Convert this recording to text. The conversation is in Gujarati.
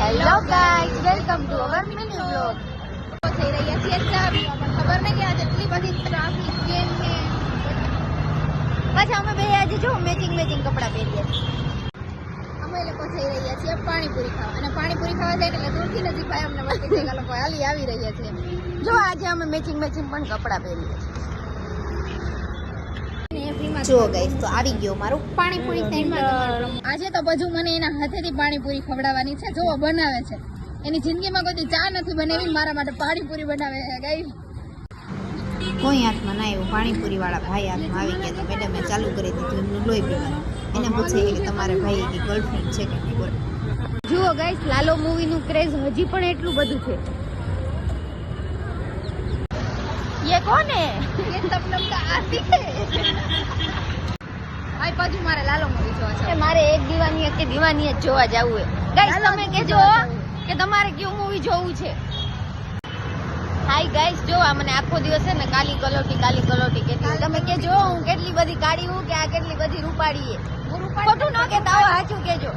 Hello guys, welcome to our mini vlog. થઈ રહ્યા છીએ ચાર. ખબર નહીં કે આજે એટલી બધી ટ્રાફિક કેમ છે. પાછા અમે બે આજે જો મેચિંગ કપડાં પહેરીએ છીએ. અમે લોકો થઈ રહ્યા છીએ પાણીપુરી ખાવા, અને પાણીપુરી ખાવા જાય એટલે દૂરથી નજીક ભાઈ અમને મળતી જગ્યા લોકો હાલી આવી રહ્યા છે. જો આજે અમે મેચિંગ પણ કપડાં પહેરીએ છીએ. જો ગાઈસ, તો આવી ગયો મારું પાણીપુરી સેન્ટર. આજે તો બધું મને એના હાથેથી પાણીપુરી ખવડાવવાની છે. જો બનાવે છે, એની જિંદગીમાં કોઈ ચા નથી બનાવી, મારા માટે પાણીપુરી બનાવે છે ગાઈસ. કોઈ હાથમાં ના આવ્યું, પાણીપુરી વાળા ભાઈ હાથમાં આવી ગયા તો મેડમે ચાલુ કરી દીધું એમનું લોહી પીવાનું. એને પૂછે કે તમારે ભાઈ કે ગર્લફ્રેન્ડ છે કે નહીં બોલ. જુઓ ગાઈસ, લાલો મૂવીનું ક્રેઝ હજી પણ એટલું બધું છે. ये कौन है? ये सब लोग का आती है. ભાઈ પાછું મારે લાલો મૂવી જોવા છે. મારે એક દીવાની કે દીવાની જ જોવા જવું છે. ગાઈસ, તમે કહેજો કે તમારે કયું મૂવી જોવું છે. હાય ગાઈસ, જો આ મને આખો દિવસ છે ને કાલી કલોટી કેટલી. તમે કહેજો હું કેટલી બધી કાળી હું કે આ કેટલી બધી રૂપાળી છે. ખોટું ન કહેતા હો, સાચું કહેજો.